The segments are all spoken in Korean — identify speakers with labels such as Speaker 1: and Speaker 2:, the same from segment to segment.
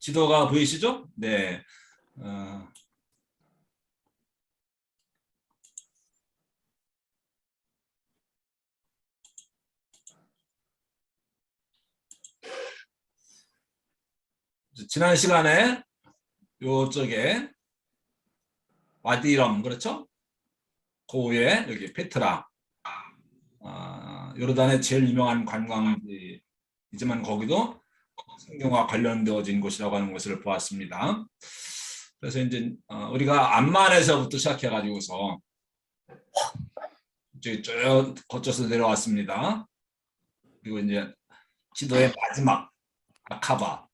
Speaker 1: 지도가 보이시죠? 네. 어, 지난 시간에 요쪽에 와디럼, 그렇죠? 그 위에 여기 페트라, 요르단의 제일 유명한 관광지이지만 거기도 성경과 관련되어진 곳이라고 하는 것을 보았습니다. 그래서 이제 우리가 암만에서부터 시작해가지고서 이제 쭉 거쳐서 내려왔습니다. 그리고 이제 지도의 마지막 아카바.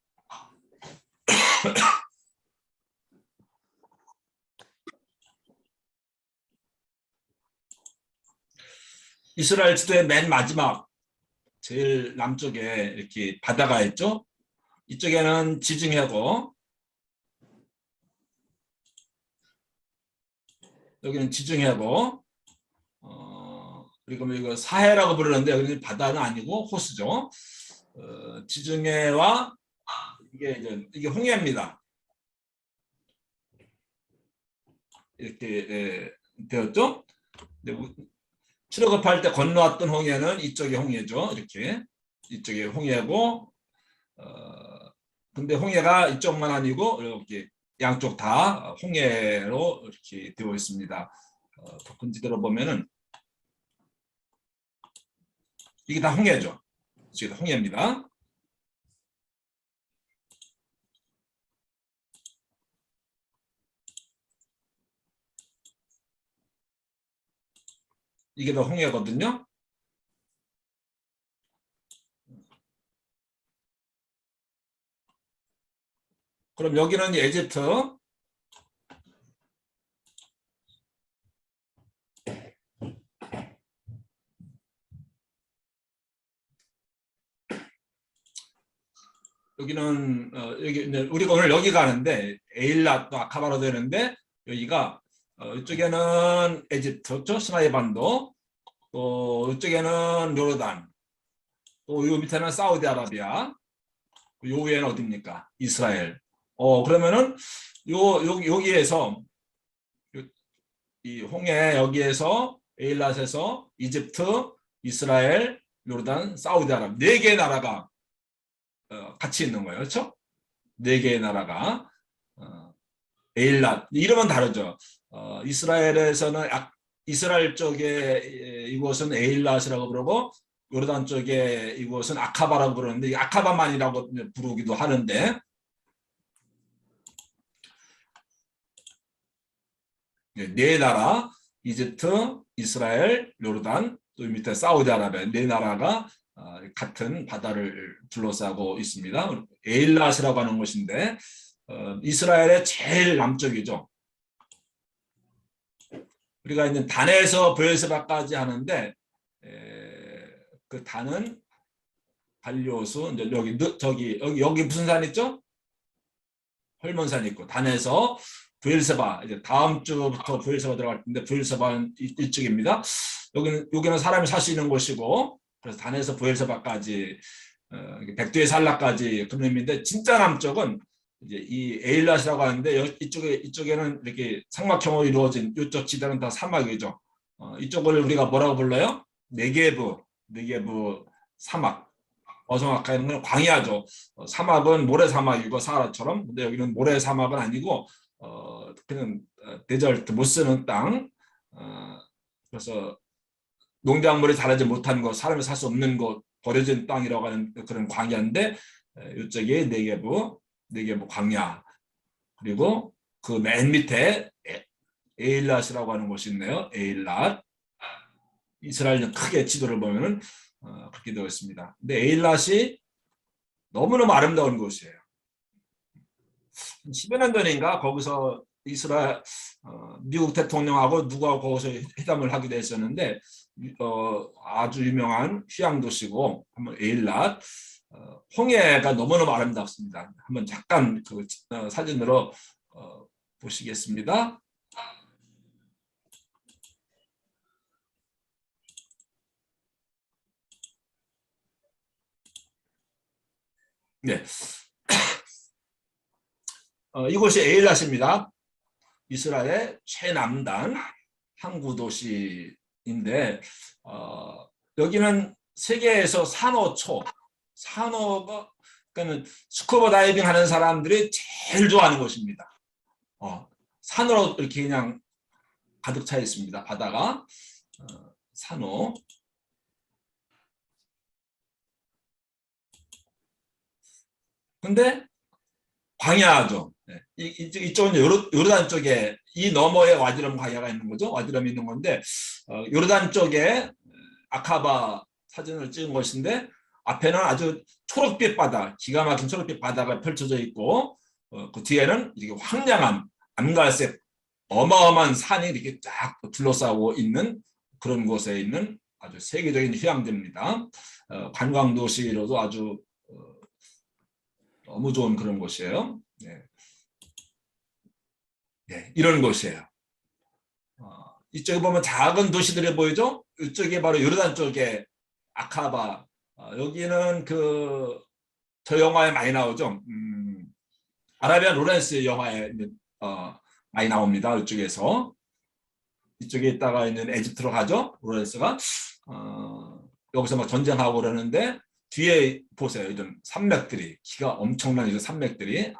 Speaker 1: 이스라엘 지도의 맨 마지막 제일 남쪽에 이렇게 바다가 있죠. 이쪽에는 지중해고 여기는 지중해고 그리고 이거 사해라고 부르는데 여기는 바다는 아니고 호수죠. 지중해와 이게 홍해입니다. 이렇게 되었죠. 출애굽할 때 건너왔던 홍해는 이쪽이 홍해죠. 이렇게 이쪽이 홍해고 근데 홍해가 이쪽만 아니고 이렇게 양쪽 다 홍해로 이렇게 되어 있습니다. 도큰지대로 보면은 이게 다 홍해죠. 이게 다 홍해입니다. 이게 다 홍해거든요. 그럼 여기는 에집트. 여기는 여기 우리가 오늘 여기 가는데 에일랏도 아카바로 되는데 여기가 이쪽에는 에집트, 시나이 반도, 또 이쪽에는 요르단, 또 요 밑에는 사우디아라비아, 요 위에는 어디입니까? 이스라엘. 그러면은 여기에서 이 홍해 여기에서 에일랏에서 이집트, 이스라엘, 요르단, 사우디아라비아 네 개의 나라가 같이 있는 거예요. 그렇죠? 네 개의 나라가 에일랏 이름은 다르죠. 이스라엘에서는 이스라엘 쪽에 이곳은 에일랏이라고 부르고 요르단 쪽에 이곳은 아카바라고 부르는데 아카바만이라고 부르기도 하는데 네 나라 이집트, 이스라엘, 요르단 또 밑에 사우디아라비아 네 나라가 같은 바다를 둘러싸고 있습니다. 에일랏이라고 하는 것인데 이스라엘의 제일 남쪽이죠. 우리가 있는 단에서 브엘세바까지 하는데 그 단은 발리오수 이제 여기 무슨 산 있죠? 헐몬산 있고 단에서 브엘세바 이제 다음 주부터 브엘세바 들어갈 텐데 브엘세바는 이쪽입니다. 여기는 사람이 살 수 있는 곳이고 그래서 단에서 브엘세바까지 백두의 산라까지 그런 의미인데 진짜 남쪽은 이제 이 에일랏이라고 하는데 이쪽에는 이렇게 삼각형으로 이루어진 이쪽 지대는 다 사막이죠. 이쪽을 우리가 뭐라고 불러요? 네게브 사막. 어성아카이는 건 광야죠. 사막은 모래사막이고 사하라처럼. 근데 여기는 모래사막은 아니고 그냥 데절트 못 쓰는 땅. 그래서 농작물이 자라지 못한 곳, 사람이 살 수 없는 곳, 버려진 땅이라고 하는 그런 광야인데 이쪽이 네게브 광야. 그리고 그 맨 밑에 에일랏이라고 하는 곳이 있네요. 에일랏. 이스라엘 크게 지도를 보면은 그렇게 되어 있습니다. 근데 에일랏이 너무너무 아름다운 곳이에요. 10여 년 전인가 거기서 이스라엘 미국 대통령하고 누가 거기서 회담을 하게 됐었는데 아주 유명한 휴양 도시고 한번 에일랏 홍해가 너무너무 아름답습니다. 한번 잠깐 그 사진으로 보시겠습니다. 네. 이곳이 에일랏입니다. 이스라엘 최남단 항구 도시인데 여기는 세계에서 산호가 그러니까 스쿠버 다이빙 하는 사람들이 제일 좋아하는 곳입니다. 산으로 이렇게 그냥 가득 차 있습니다. 바다가 산호. 근데 광야죠. 이쪽은 요르단 쪽에 이 너머에 와디럼 광야가 있는 거죠. 와디럼이 있는 건데 요르단 쪽에 아카바 사진을 찍은 것인데 앞에는 아주 초록빛 바다, 기가 막힌 초록빛 바다가 펼쳐져 있고 그 뒤에는 이렇게 황량한 암갈색 어마어마한 산이 이렇게 쫙 둘러싸고 있는 그런 곳에 있는 아주 세계적인 휴양지입니다. 관광 도시로도 아주 너무 좋은 그런 곳이에요. 네. 네, 이런 곳이에요. 이쪽에 보면 작은 도시들이 보이죠? 이쪽이 바로 요르단 쪽에 아카바. 여기는 저 영화에 많이 나오죠. 아라비안 로렌스 영화에 많이 나옵니다. 이쪽에서. 이쪽에 있다가 있는 에집트로 가죠. 로렌스가. 여기서 막 전쟁하고 그러는데 뒤에 보세요. 이런 산맥들이 기가 엄청난 이런 산맥들이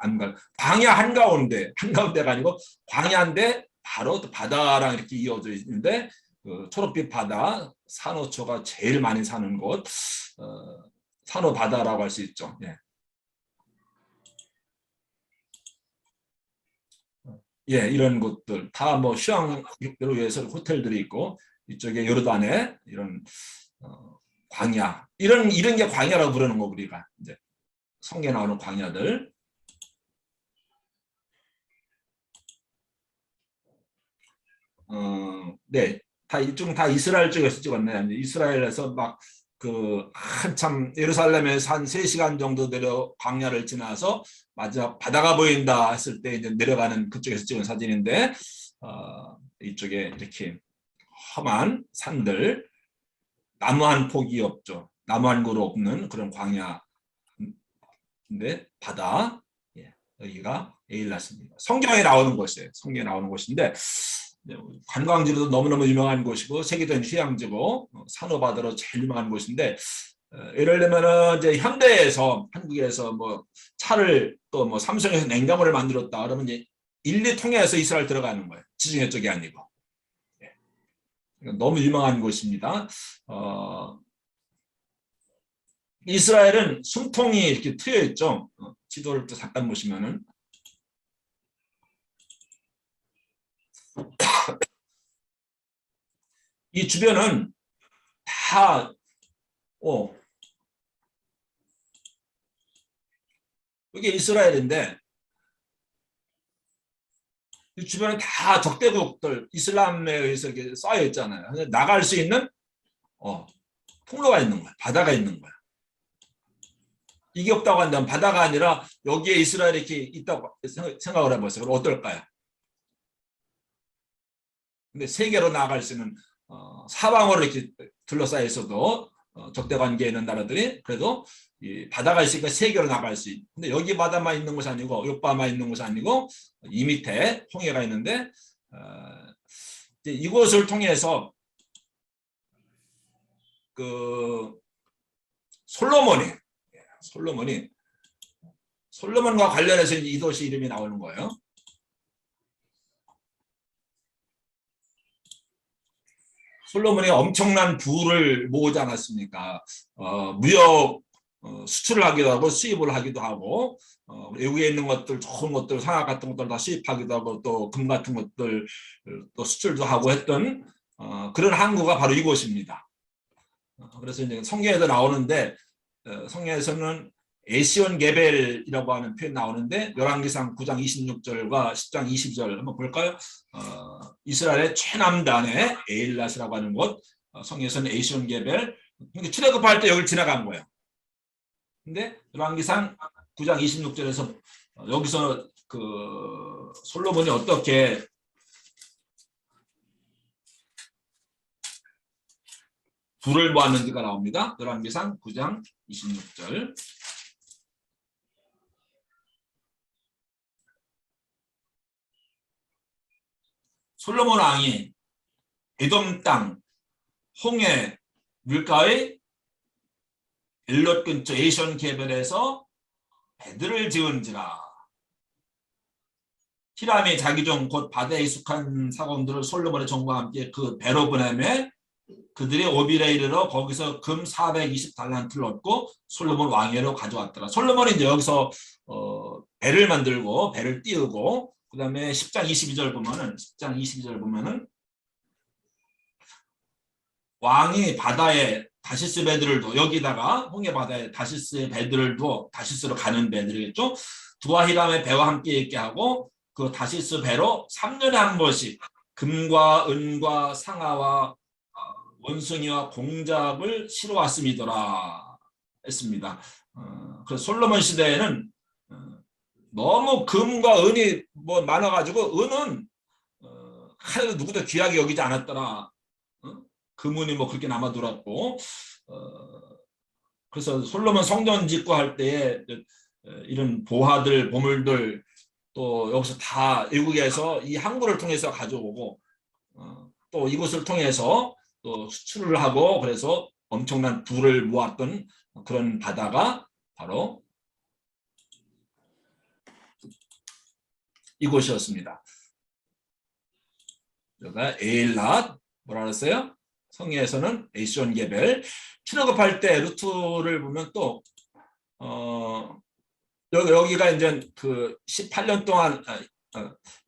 Speaker 1: 광야 한가운데가 아니고 광야인데 바로 또 바다랑 이렇게 이어져 있는데 그 초록빛 바다 산호초가 제일 많이 사는 곳 산호 바다라고 할 수 있죠. 예. 예, 이런 곳들 다 뭐 휴양을 위해서 호텔들이 있고 이쪽에 요르단에 이런 광야 이런 게 광야라고 부르는 거 우리가 이제 성경에 나오는 광야들. 네, 이쪽은 다 이스라엘 쪽에서 찍었네. 이스라엘에서 막 한참 예루살렘에서 한 3시간 정도 내려 광야를 지나서 마지막 바다가 보인다 했을 때 이제 내려가는 그쪽에서 찍은 사진인데 이쪽에 이렇게 험한 산들, 나무 한 폭이 없죠. 나무 한 그루 없는 그런 광야인데 바다. 예, 여기가 에일랏입니다. 성경에 나오는 곳이에요. 성경에 나오는 곳인데 관광지로도 너무너무 유명한 곳이고 세계적인 휴양지고 산호바다로 제일 유명한 곳인데 예를 들면은 이제 현대에서 한국에서 뭐 차를 또 뭐 삼성에서 냉장고를 만들었다 그러면 이제 1, 2통에서 이스라엘 들어가는 거예요. 지중해 쪽이 아니고. 너무 유명한 곳입니다. 이스라엘은 숨통이 이렇게 트여 있죠. 지도를 또 잠깐 보시면은 이 주변은 다 이게 이스라엘인데 이 주변은 다 적대국들 이슬람에 의해서 이렇게 쌓여 있잖아요. 나갈 수 있는 통로가 있는 거야. 바다가 있는 거야. 이게 없다고 한다면 바다가 아니라 여기에 이스라엘이 이렇게 있다고 생각을 해보세요. 그럼 어떨까요? 근데 세계로 나아갈 수 있는 사방으로 이렇게 둘러싸여 있어도 적대 관계에 있는 나라들이 그래도 이 바다가 있으니까 세계로 나갈 수 있는. 근데 여기 바다만 있는 것이 아니고 옆바만 있는 것이 아니고 이 밑에 홍해가 있는데 이곳을 통해서 솔로몬과 관련해서 이 도시 이름이 나오는 거예요. 솔로몬이 엄청난 부를 모으지 않았습니까? 무역 수출을 하기도 하고 수입을 하기도 하고 외국에 있는 것들 좋은 것들 상하 같은 것들 다 수입하기도 하고 또 금 같은 것들 또 수출도 하고 했던 그런 항구가 바로 이곳입니다. 그래서 이제 성경에도 나오는데 성경에서는 에시온 게벨이라고 하는 표현 나오는데 열왕기상 9장 26절과 10장 22절 한번 볼까요? 이스라엘의 최남단의 에일랏이라고 하는 곳 성경에서는 에시온 게벨 출애굽할 때 여기를 지나간 거예요. 근데 열왕기상 9장 26절에서 여기서 솔로몬이 어떻게 불을 모았는지가 나옵니다. 열왕기상 9장 26절. 솔로몬 왕이 에돔 땅 홍해 물가의 엘롯 근처 에이션 개별에서 배들을 지은지라. 히람이 자기 종 곧 바다에 익숙한 사공들을 솔로몬의 종과 함께 그 배로 보내매 그들이 오빌에 이르러 거기서 금 420달란트를 얻고 솔로몬 왕위로 가져왔더라. 솔로몬이 이제 여기서 배를 만들고 배를 띄우고 그 다음에 10장 22절 보면은 왕이 바다에 다시스 배들을 둬 여기다가 홍해 바다에 다시스의 배들을 두어 다시스로 가는 배들이겠죠. 두와 히람의 배와 함께 있게 하고 그 다시스 배로 3년에 한 번씩 금과 은과 상아와 원숭이와 공작을 실어왔음이더라 했습니다. 그래서 솔로몬 시대에는 너무 금과 은이 뭐 많아가지고 은은 하나도 누구도 귀하게 여기지 않았더라. 금은이 뭐 그렇게 남아돌았고 그래서 솔로몬 성전 짓고 할 때에 이런 보화들 보물들 또 여기서 다 외국에서 이 항구를 통해서 가져오고 또 이곳을 통해서 또 수출을 하고 그래서 엄청난 부를 모았던 그런 바다가 바로 이곳이었습니다. 여기가 에일랏 뭐라 그랬어요? 성에서는 에이션 게벨. 출애굽할 때 루트를 보면 또 여기가 이제 그 18년 동안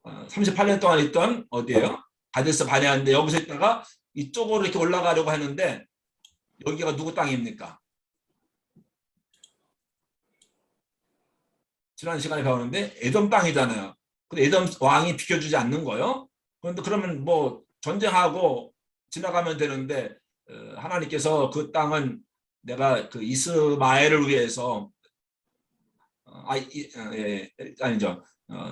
Speaker 1: 38년 동안 있던 어디예요? 가데스 바네아인데 여기서 있다가 이쪽으로 이렇게 올라가려고 하는데 여기가 누구 땅입니까? 지난 시간에 배웠는데 에돔 땅이잖아요. 근데 에돔 왕이 비켜주지 않는 거예요. 그런데 그러면 뭐 전쟁하고 지나가면 되는데 하나님께서 그 땅은 내가 그 이스마엘을 위해서 아니죠.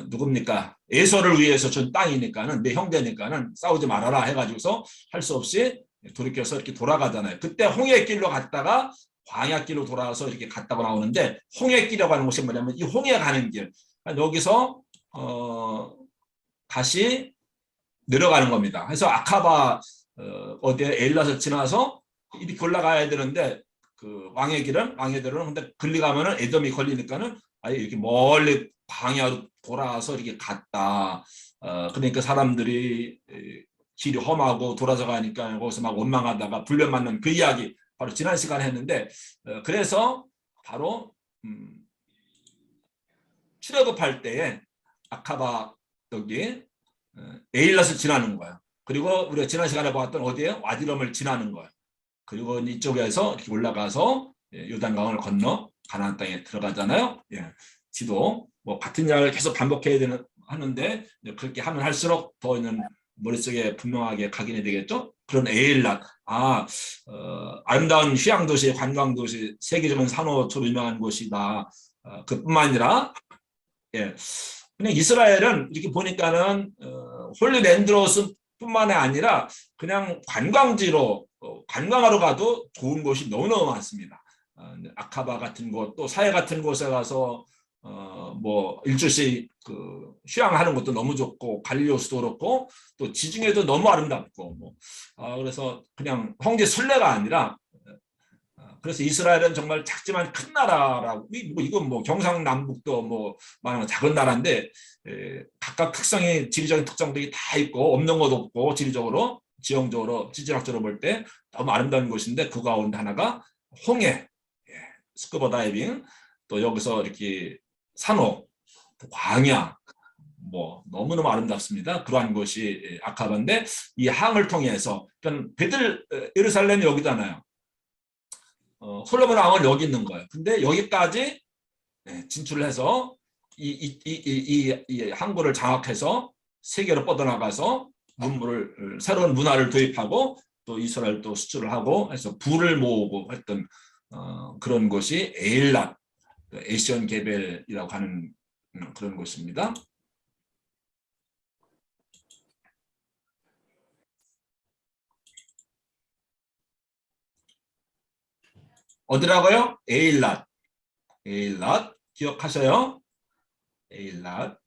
Speaker 1: 누굽니까? 에서를 위해서 준 땅이니까는 내 형제니까는 싸우지 말아라 해가지고서 할 수 없이 돌이켜서 이렇게 돌아가잖아요. 그때 홍해길로 갔다가 광야길로 돌아와서 이렇게 갔다고 나오는데 홍해길이라고 하는 곳이 뭐냐면 이 홍해 가는 길. 여기서 다시 내려가는 겁니다. 그래서 아카바 어디에 에일랏을 지나서 이렇게 올라가야 되는데 그 왕의 길은 근데 걸리 가면은 에돔이 걸리니까는 아예 이렇게 멀리 광야로 돌아와서 이렇게 갔다. 그러니까 사람들이 길이 험하고 돌아서 가니까 거기서 막 원망하다가 불면 맞는 그 이야기 바로 지난 시간에 했는데 그래서 바로 출애굽할 때에 아카바 여기 에일랏을 지나는 거예요. 그리고 우리가 지난 시간에 보았던 어디에 와디럼을 지나는 거예요. 그리고 이쪽에서 이렇게 올라가서 요단강을 건너 가나안 땅에 들어가잖아요. 예. 지도 뭐 같은 이야기를 계속 반복해야 하는데 그렇게 하면 할수록 더 있는 머릿속에 분명하게 각인이 되겠죠. 그런 에일랏, 아름다운 휴양도시, 관광도시, 세계적인 산호초로 유명한 곳이다. 그뿐만 아니라 예. 그냥 이스라엘은 이렇게 보니까는 홀리랜드로스 뿐만이 아니라 그냥 관광지로 관광하러 가도 좋은 곳이 너무너무 많습니다. 아카바 같은 곳, 또 사해 같은 곳에 가서 뭐 일주일씩 그 휴양하는 것도 너무 좋고 갈리오스도 그렇고 또 지중해도 너무 아름답고 뭐 그래서 그냥 황제 순례가 아니라 그래서 이스라엘은 정말 작지만 큰 나라라고 이건 뭐 경상남북도 뭐 말하는 작은 나라인데 각각 특성이 지리적인 특성들이 다 있고 없는 것도 없고 지리적으로 지형적으로 지질학적으로 볼 때 너무 아름다운 곳인데 그 가운데 하나가 홍해 스쿠버 다이빙 또 여기서 이렇게 산호 광야 뭐 너무너무 아름답습니다. 그러한 곳이 아카바인데 이 항을 통해서 그러니까 예루살렘이 여기잖아요. 솔로몬 왕은 여기 있는 거예요. 근데 여기까지 진출을 해서 이 항구를 장악해서 세계로 뻗어나가서 새로운 문화를 도입하고 또 이스라엘 또 수출을 하고 해서 부를 모으고 했던 그런 곳이 에일랏, 에이션 게벨이라고 하는 그런 곳입니다. 어디라고요? 에일랏. 에일랏 기억하셔요? 에일랏.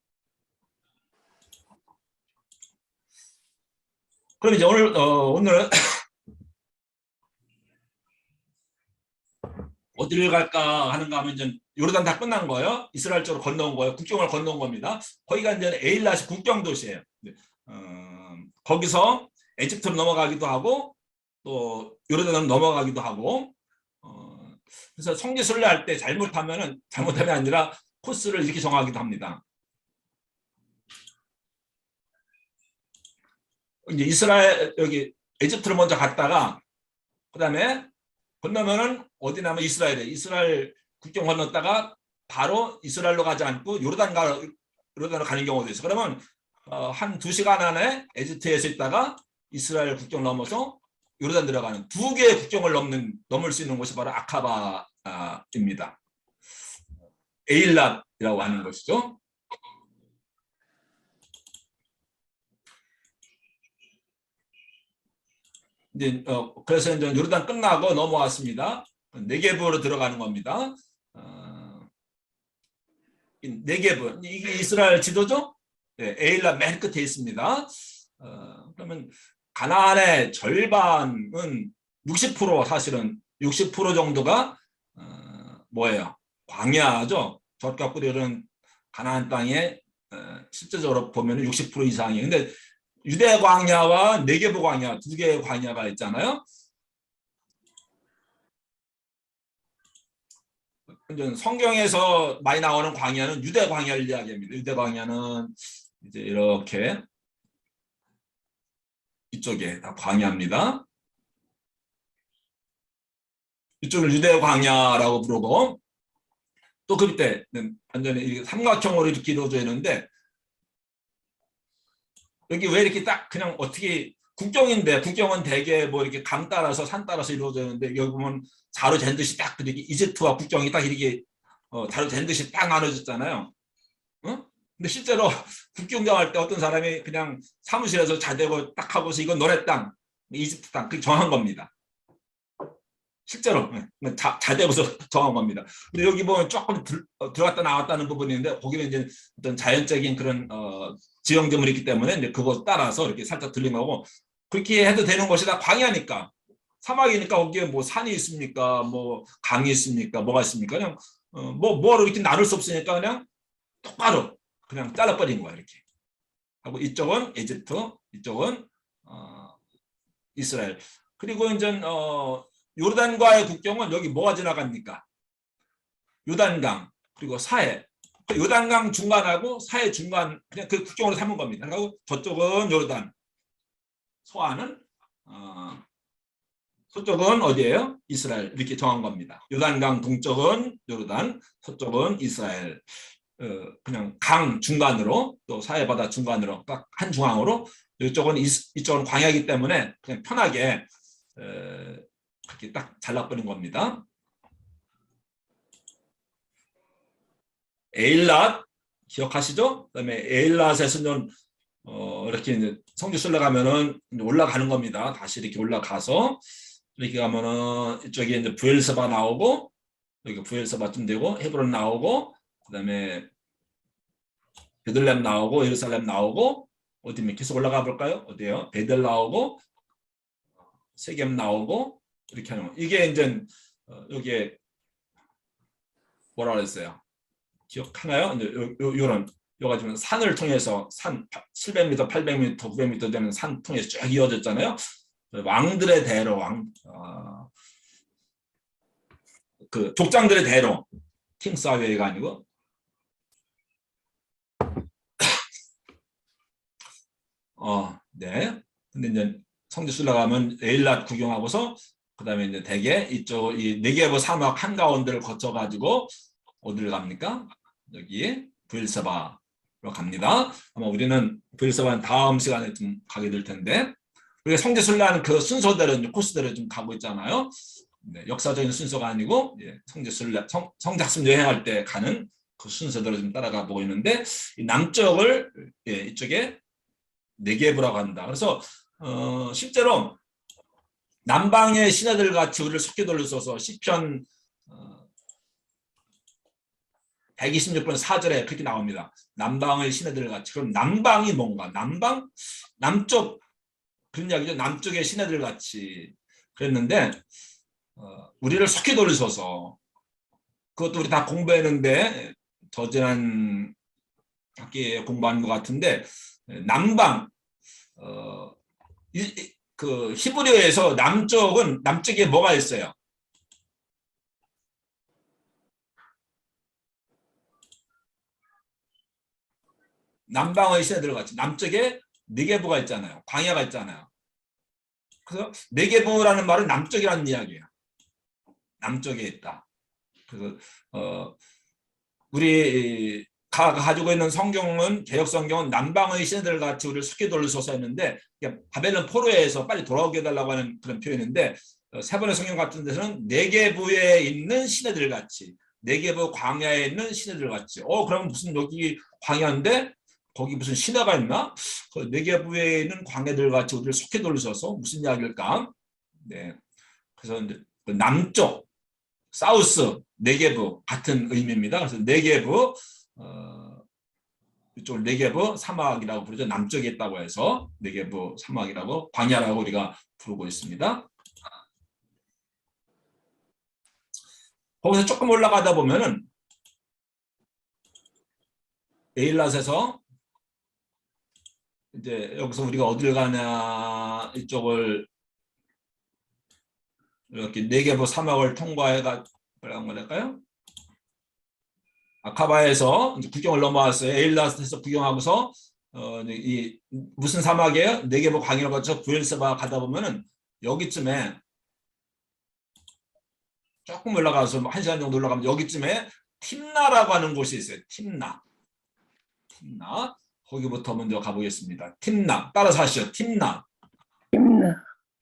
Speaker 1: 그럼 이제 오늘 어디를 갈까 하는가 하면 이제 요르단 다 끝난 거예요. 이스라엘 쪽으로 건너온 거예요. 국경을 건너온 겁니다. 거기가 이제 에일랏이 국경 도시예요. 거기서 에집트로 넘어가기도 하고 또 요르단으로 넘어가기도 하고 그래서 성지순례 할 때 잘못하면 아니라 코스를 이렇게 정하기도 합니다. 이제 이스라엘 여기 에집트로 먼저 갔다가 그다음에 건너면은 어디냐면 이스라엘 국경 건넜다가 바로 이스라엘로 가지 않고 요르단으로 가는 경우도 있어. 그러면 한 2시간 안에 에집트에서 있다가 이스라엘 국경 넘어서 요르단 들어가는 2개의 국경을 넘을 수 있는 곳이 바로 아카바입니다. 에일랏이라고 하는 것이죠. 이제 그래서 이제 요르단 끝나고 넘어왔습니다. 네게브로 들어가는 겁니다. 네게브 이게 이스라엘 지도죠? 네, 에일랏 맨 끝에 있습니다. 그러면 가나안의 절반은 60% 사실은 60% 정도가 뭐예요? 광야죠. 젖과 꿀이 흐르는 가나안 땅에 실제적으로 보면 60% 이상이에요. 근데 유대 광야와 네게브 광야 2개의 광야가 있잖아요. 성경에서 많이 나오는 광야는 유대 광야를 이야기합니다. 유대 광야는 이제 이렇게 이쪽에 다 광야입니다. 이쪽을 유대 광야라고 부르고 또 그때는 완전히 삼각형으로 이렇게 이루어져 있는데 여기 왜 이렇게 딱 그냥 어떻게 국경인데 국경은 대개 뭐 이렇게 강 따라서 산 따라서 이루어져 있는데 여기 보면 자로 잰 듯이 딱 이렇게 이집트와 국경이 딱 이렇게 자로 잰 듯이 딱 나눠졌잖아요. 근데 실제로 국경 정할 때 어떤 사람이 그냥 사무실에서 자대고 딱 하고서 이건 너네 땅, 이집트 땅 그렇게 정한 겁니다. 실제로 자대고서 정한 겁니다. 근데 여기 보면 조금 들어갔다 나왔다는 부분이 있는데 거기는 이제 어떤 자연적인 그런 지형점이 있기 때문에 이제 그거 따라서 이렇게 살짝 들린 거고 그렇게 해도 되는 것이 다 광야니까 사막이니까 거기에 뭐 산이 있습니까? 뭐 강이 있습니까? 뭐가 있습니까? 그냥 뭐로 이렇게 나눌 수 없으니까 그냥 똑바로 그냥 잘라버린 거야 이렇게. 하고 이쪽은 에집트, 이쪽은 이스라엘. 그리고 이제 요르단과의 국경은 여기 뭐가 지나갑니까? 요단강 그리고 사해. 요단강 중간하고 사해 중간 그냥 그 국경으로 삼은 겁니다. 그리고 저쪽은 요르단, 소아는 서쪽은 어디예요? 이스라엘 이렇게 정한 겁니다. 요단강 동쪽은 요르단, 서쪽은 이스라엘. 그냥 강 중간으로 또 사해바다 중간으로 딱 한 중앙으로 이쪽은 광야이기 때문에 그냥 편하게 그렇게 딱 잘라버린 겁니다. 에일랏 기억하시죠? 그다음에 에일랏에서는 이렇게 이제 성지순례 가면은 올라가는 겁니다. 다시 이렇게 올라가서 이렇게 가면은 이쪽에 이제 부엘세바 나오고 여기 부엘세바쯤 되고 헤브론 나오고 그다음에 베들레헴 나오고 예루살렘 나오고 어디면 계속 올라가 볼까요? 어디요? 베델 나오고 세겜 나오고 이렇게 하는 거. 이게 이제 여기에 뭐라 그랬어요? 기억하나요? 요런 요가 지금 산을 통해서 산 700m, 800m, 900m 되는 산 통해서 쭉 이어졌잖아요. 왕들의 대로 그 족장들의 대로 킹사웨이가 아니고 네. 근데 이제 성지순례 가면 에일랏 구경하고서 그다음에 이제 대개 이쪽 이 네게브 사막 한가운데를 거쳐 가지고 어디를 갑니까? 여기 부엘세바로 갑니다. 아마 우리는 부엘세바는 다음 시간에 좀 가게 될 텐데 우리가 성지순례하는 그 순서대로 코스대로 좀 가고 있잖아요. 네, 역사적인 순서가 아니고 성지순례 성작순 여행할 때 가는 그 순서대로 좀 따라가 보고 있는데 이 남쪽을 이쪽에 네게브라고 한다. 그래서 실제로 남방의 신하들 같이 우리를 속히 돌려서서 시편 126번 4절에 그렇게 나옵니다. 남방의 신하들 같이. 그럼 남방이 뭔가? 남쪽 그런 이야기죠. 남쪽의 시내들 같이 그랬는데 우리를 속히 돌리셔서 그것도 우리 다 공부했는데 저지난 학기에 공부한 것 같은데 남방 그 히브리어에서 남쪽에 뭐가 있어요? 남방의 시내들 같이 남쪽에 네게부가 있잖아요. 광야가 있잖아요. 그래서 네게부라는 말은 남쪽이라는 이야기예요. 남쪽에 있다. 그래서 우리 가지고 있는 성경은 개역 성경은 남방의 시내들 같이 우리를 속히 돌리소서 했는데 바벨론 포로에서 빨리 돌아오게 해달라고 하는 그런 표현인데 세 번의 성경 같은 데서는 네게부에 있는 시내들 같이 네게부 광야에 있는 시내들 같이 그럼 무슨 여기 광야인데 거기 무슨 시내가 있나? 그 네게부에 있는 광야들 같이 우리를 속히 돌리소서 무슨 이야기일까? 네, 그래서 이제 그 남쪽 사우스 네게부 같은 의미입니다. 그래서 네게부 이쪽을 네게부 사막이라고 부르죠. 남쪽에 있다고 해서 네게부 사막이라고 광야라고 우리가 부르고 있습니다. 거기서 조금 올라가다 보면은 에일랏에서 이제 여기서 우리가 어디를 가냐 이쪽을 이렇게 네게부 사막을 통과해가 뭐라고 말할까요? 아카바에서 이제 구경을 넘어왔어요. 에일랏에서 구경하고서 이 무슨 사막이에요? 네게부 광야를 거쳐 부엘세바 가다 보면은 여기쯤에 조금 올라가서 1시간 정도 올라가면 여기쯤에 팀나라고 하는 곳이 있어요. 팀나. 거기부터 먼저 가보겠습니다. 팀나. 따라서 하시죠. 팀나.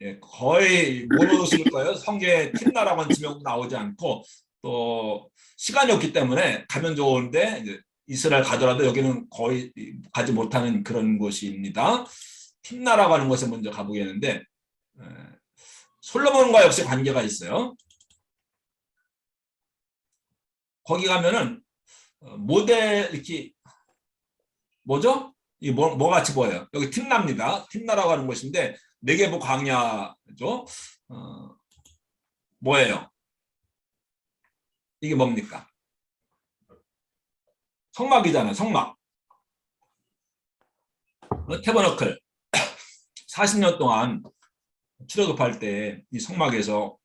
Speaker 1: 예, 거의 모르실 거예요. 성경에 팀나라고 하는 지명 나오지 않고 또 시간이 없기 때문에 가면 좋은데 이제 이스라엘 가더라도 여기는 거의 가지 못하는 그런 곳입니다. 팀나라고 하는 곳에 먼저 가보겠는데 솔로몬과 역시 관계가 있어요. 거기 가면은 모델 이렇게 뭐죠? 이 뭐 같이 보여요. 여기 팀나입니다. 팀나라고 하는 곳인데 네게부 광야죠. 뭐예요? 이게 뭡니까? 성막이잖아요. 성막. 태버너클 40년 동안 출애굽할 때 이 성막에서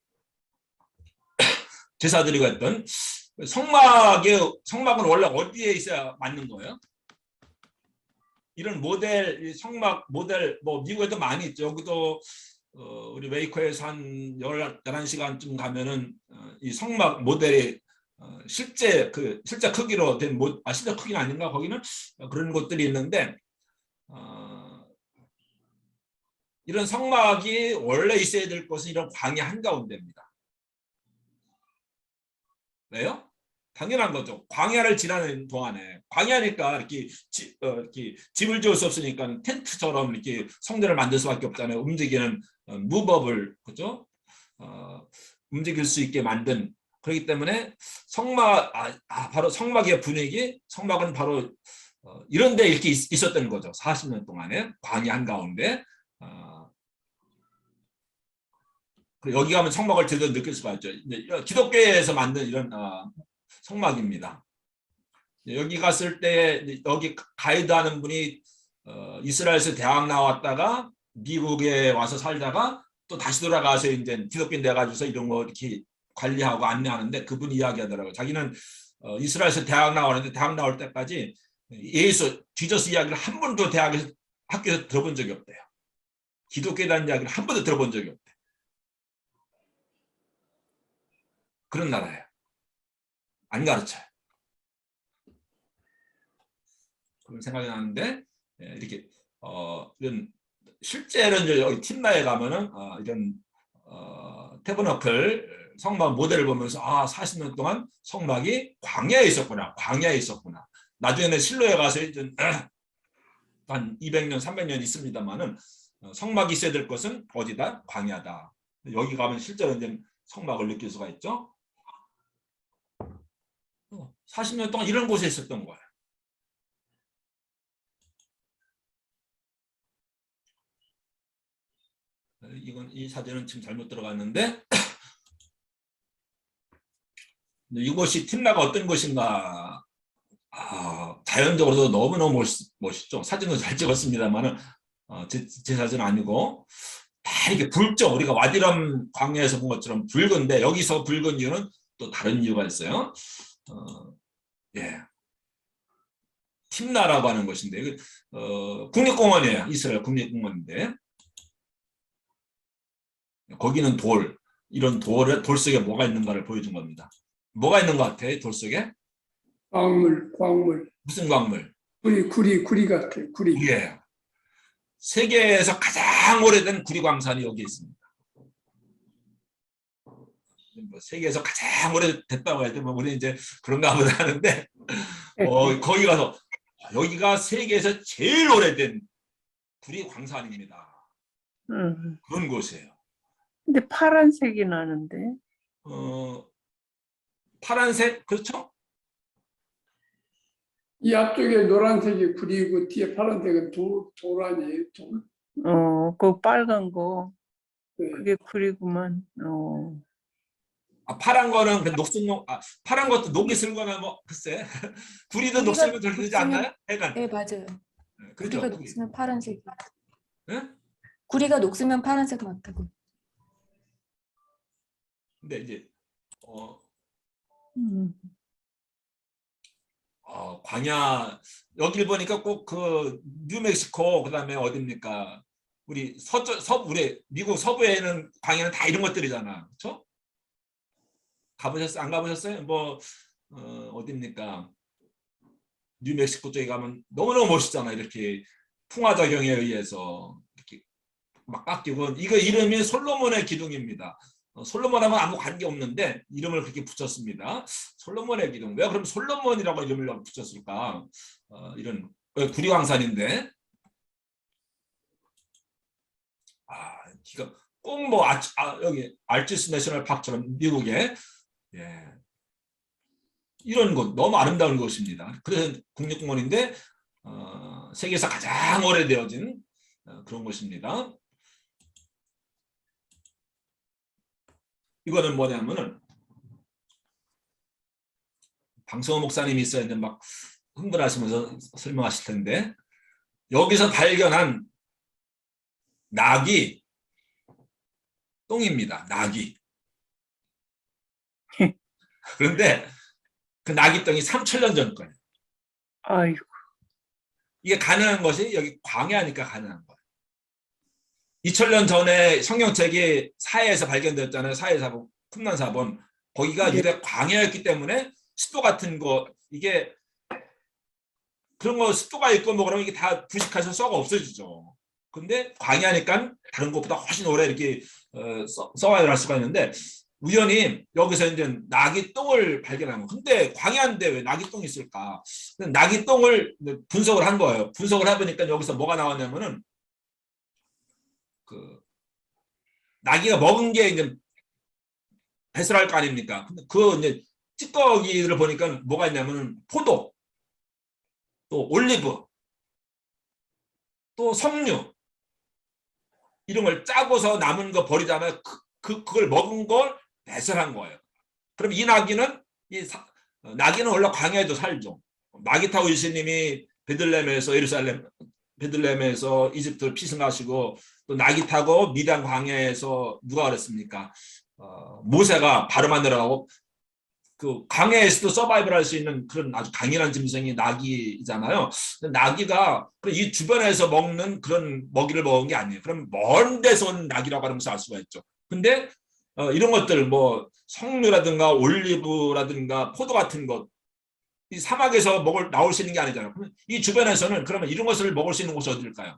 Speaker 1: 제사드리고 했던 성막은 원래 어디에 있어야 맞는 거예요? 이런 모델 성막 모델 뭐 미국에도 많이 있죠. 여기도 우리 웨이커에서 한 11시간쯤 가면은 이 성막 모델이 실제 크기로 된 실제 크기는 아닌가 거기는 그런 곳들이 있는데 이런 성막이 원래 있어야 될 것은 이런 광야 한가운데입니다. 왜요? 당연한 거죠. 광야를 지나는 동안에 광야니까 이렇게 집을 지을 수 없으니까 텐트처럼 이렇게 성전을 만들 수밖에 없잖아요. 움직이는 무법을 그죠? 움직일 수 있게 만든 그렇기 때문에 바로 성막의 분위기 성막은 바로 이런 데 이렇게 있었던 거죠. 40년 동안에 광야 한가운데 여기 가면 성막을 제대로 느낄 수가 있죠. 기독교에서 만든 이런 성막입니다. 여기 갔을 때 여기 가이드하는 분이 이스라엘에서 대학 나왔다가 미국에 와서 살다가 또 다시 돌아가서 이제 기독교인 돼가지고서 이런 거 이렇게 관리하고 안내하는데 그분이 이야기하더라고요. 자기는 이스라엘에서 대학 나왔는데 대학 나올 때까지 지저스 이야기를 한 번도 학교에서 들어본 적이 없대요. 기독교에 대한 이야기를 한 번도 들어본 적이 없대요. 그런 나라예요. 안 가르쳐요. 그런 생각이 나는데 이렇게 이런 실제로 여기 팀나에 가면은 이런 태버너클 성막 모델을 보면서 40년 동안 성막이 광야에 있었구나. 나중에는 실로에 가서 한 200년, 300년 있습니다만은 성막이 있어야 될 것은 어디다? 광야다. 여기 가면 실제로 이제 성막을 느낄 수가 있죠. 40년 동안 이런 곳에 있었던 거예요. 이 사진은 지금 잘못 들어갔는데 이곳이 팀나가 어떤 곳인가. 자연적으로도 너무너무 멋있죠. 사진도 잘 찍었습니다만은 제 사진은 아니고 다 이렇게 붉죠. 우리가 와디람 광야에서 본 것처럼 붉은데 여기서 붉은 이유는 또 다른 이유가 있어요. 예, 팀나라고 하는 곳인데 국립공원이에요. 이스라엘 국립공원인데 거기는 이런 돌 속에 뭐가 있는가를 보여준 겁니다. 뭐가 있는 것 같아? 돌 속에?
Speaker 2: 광물.
Speaker 1: 무슨 광물?
Speaker 2: 구리 같아요. 구리.
Speaker 1: 구리예요. 세계에서 가장 오래된 구리 광산이 여기 있습니다. 세계에서 가장 오래됐다고 해야 되면 우리 이제 그런가 보다 하는데 거기 가서 여기가 세계에서 제일 오래된 구리 광산입니다. 그런 곳이에요.
Speaker 3: 근데 파란색이 나는데.
Speaker 1: 파란색 그렇죠?
Speaker 2: 이 앞쪽에 노란색이 구리고 뒤에 파란색은 돌 아니에요? 돌.
Speaker 3: 그 빨간 거.
Speaker 2: 네.
Speaker 3: 그게 구리구만.
Speaker 1: 파란 거는 녹슬고 파란 것도 녹이 슬거나 뭐 글쎄 구리도 녹슬면 저렇게 되지 않나요? 약간.
Speaker 4: 네, 맞아요.
Speaker 1: 그렇죠.
Speaker 4: 구리가 녹으면 파란색.
Speaker 1: 네?
Speaker 4: 구리가 녹으면 파란색 맞다고.
Speaker 1: 근데 이제 광야 여길 보니까 꼭 그 뉴멕시코 그다음에 어딥니까? 우리 우리 미국 서부에는 광야는 다 이런 것들이잖아. 그렇죠? 가보셨어요? 안 가보셨어요? 뭐 어딥니까? 뉴멕시코 쪽에 가면 너무너무 멋있잖아. 이렇게 풍화작용에 의해서 이렇게 막 깎이고 이거 이름이 솔로몬의 기둥입니다. 솔로몬하고는 아무 관계 없는데 이름을 그렇게 붙였습니다. 솔로몬의 기둥. 왜 그럼 솔로몬이라고 이름을 붙였을까? 이런 구리광산인데 기가 꼭 뭐 여기 알프스 내셔널 파크처럼 미국에 이런 곳 너무 아름다운 곳입니다. 그래서 국립공원인데 세계에서 가장 오래되어진 그런 곳입니다. 이거는 뭐냐면은 방성호 목사님이 있어야 이제 막 흥분하시면서 설명하실 텐데 여기서 발견한 낙이 똥입니다. 낙이. 그런데 그 낙이 똥이 3000년 전 거예요.
Speaker 3: 아이고.
Speaker 1: 이게 가능한 것이 여기 광야니까 가능한 거예요. 2000년 전에 성경책이 사해에서 발견되었잖아요. 사해사본, 쿰란사본. 거기가 유대 광야였기 때문에 습도 같은 거 이게 그런 거 습도가 있고 뭐 그러면 이게 다 부식해서 썩어 없어지죠. 근데 광야니까 다른 것보다 훨씬 오래 이렇게 썩어야 할 수가 있는데 우연히 여기서 이제 낙이 똥을 발견한 거. 근데 광야인데 왜 낙이 똥이 있을까? 낙이 똥을 분석을 한 거예요. 분석을 해보니까 여기서 뭐가 나왔냐면은 낙이가 먹은 게 이제 배설할 거 아닙니까? 근데 그 이제 찌꺼기를 보니까 뭐가 있냐면은 포도, 또 올리브, 또 석류 이런 걸 짜고서 남은 거 버리잖아요. 그걸 먹은 걸 배설한 거예요. 그럼 이 낙이는 낙이는 원래 광야에도 살죠. 마기타우 예수님이 베들레헴에서 이집트를 피신하시고 또 낙이 타고 미디안 광야에서 누가 그랬습니까? 모세가 바로만으라고 그 광야에서도 서바이벌할 수 있는 그런 아주 강인한 짐승이 나귀잖아요. 나귀가 이 주변에서 먹는 그런 먹이를 먹은 게 아니에요. 그럼 먼 데서 온 나귀라고 하면서 알 수가 있죠. 근데 이런 것들 뭐 석류라든가 올리브라든가 포도 같은 것 이 사막에서 나올 수 있는 게 아니잖아요. 그러면 이 주변에서는 그러면 이런 것을 먹을 수 있는 곳이 어딜까요?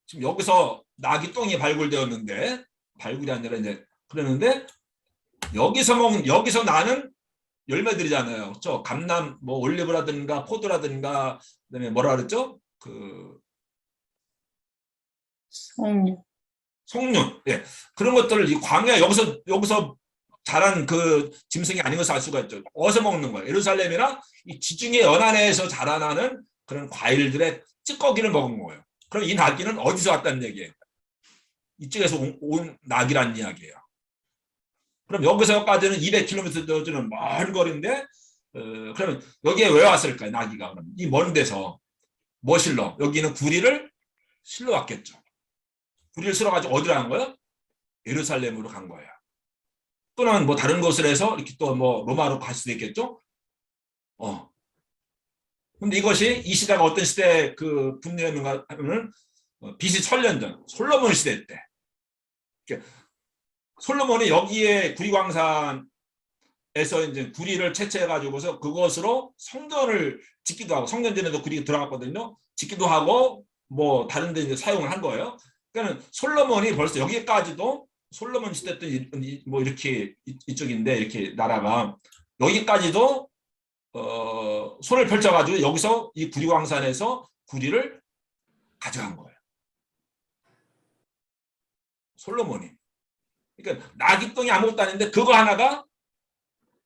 Speaker 1: 지금 여기서 낙이 똥이 발굴되었는데 발굴이 아니라 이제 그러는데 여기서 나는 열매들이잖아요. 그렇죠? 감남 뭐 올리브라든가 포도라든가 그다음에 뭐라 그랬죠?
Speaker 3: 석류.
Speaker 1: 석류. 예. 그런 것들을 이 광야 여기서 자란 그 짐승이 아닌 것을 알 수가 있죠. 어디서 먹는 거예요? 예루살렘이나 이 지중해 연안에서 자라나는 그런 과일들의 찌꺼기를 먹은 거예요. 그럼 이 나귀는 어디서 왔다는 얘기예요? 이쪽에서 온 나귀란 이야기예요. 그럼 여기서까지는 200km 되는 먼 거리인데 그러면 여기에 왜 왔을까요? 나귀가 그럼 이 먼 데서 뭐 실러? 여기는 구리를 실러 왔겠죠. 구리를 실어 가지고 어디로 간 거예요? 예루살렘으로 간 거예요. 또는 뭐 다른 곳을 해서 이렇게 또 뭐 로마로 갈 수도 있겠죠. 근데 이것이 이 시대가 어떤 시대에 그 분류했는가 하면은 BC 1000년 전 솔로몬 시대 때. 솔로몬이 여기에 구리광산에서 이제 구리를 채취해 가지고서 그것으로 성전을 짓기도 하고 성전전에도 구리 들어갔거든요. 짓기도 하고 뭐 다른 데 이제 사용을 한 거예요. 그러니까 솔로몬이 벌써 여기까지도 솔로몬 시대 때 뭐 이렇게 이쪽인데 이렇게 나라가 여기까지도 손을 펼쳐가지고 여기서 이 구리광산에서 구리를 가져간 거예요. 솔로몬이. 그러니까 나귀똥이 아무것도 아닌데 그거 하나가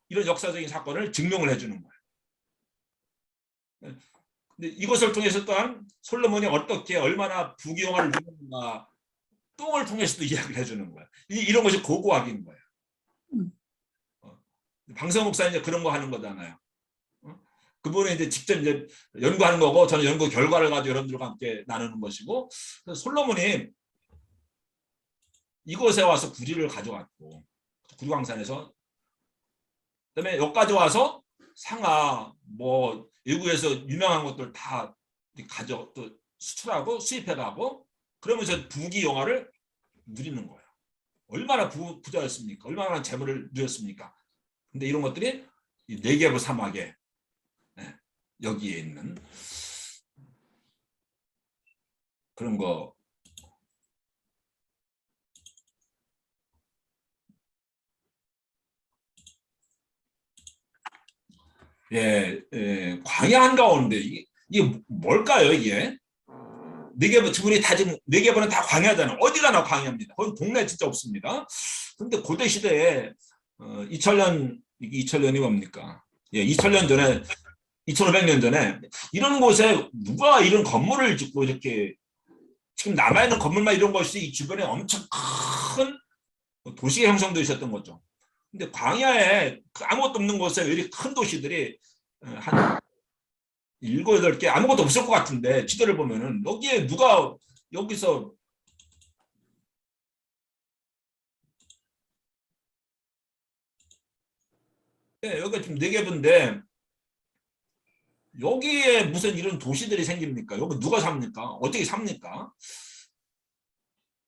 Speaker 1: 이런 역사적인 사건을 증명을 해주는 거예요. 근데 이것을 통해서 또한 솔로몬이 어떻게 얼마나 부귀영화를 누렸는가 똥을 통해서도 이야기를 해주는 거예요. 이런 것이 고고학인 거예요. 방성 목사는 이제 그런 거 하는 거잖아요. 그분은 이제 직접 이제 연구하는 거고 저는 연구 결과를 가지고 여러분들과 함께 나누는 것이고 솔로몬이 이곳에 와서 구리를 가져왔고 구리광산에서 그다음에 여기까지 와서 상하 뭐 외국에서 유명한 것들 다 또 수출하고 수입해가고 그러면서 부귀영화를 누리는 거예요. 얼마나 부자였습니까? 얼마나 재물을 누렸습니까? 근데 이런 것들이 이 네게브 사막에 여기에 있는 그런 거 광야 한가운데 이게 뭘까요 이게? 네개부 지금이 다 지금 네개부는 다 광야잖아요. 어디 가나 광야입니다. 거기 동네 진짜 없습니다. 그런데 고대 시대에 2000년이 뭡니까? 2000년 전에 2500년 전에 이런 곳에 누가 이런 건물을 짓고 이렇게 지금 남아있는 건물만 이런 것이 이 주변에 엄청 큰 도시의 형성도 있었던 거죠. 근데 광야에 아무것도 없는 곳에 왜 이렇게 큰 도시들이 한 7, 8개 아무것도 없을 것 같은데 지도를 보면은 여기에 누가 여기서 여기가 지금 4개분데 여기에 무슨 이런 도시들이 생깁니까? 여기 누가 삽니까? 어떻게 삽니까?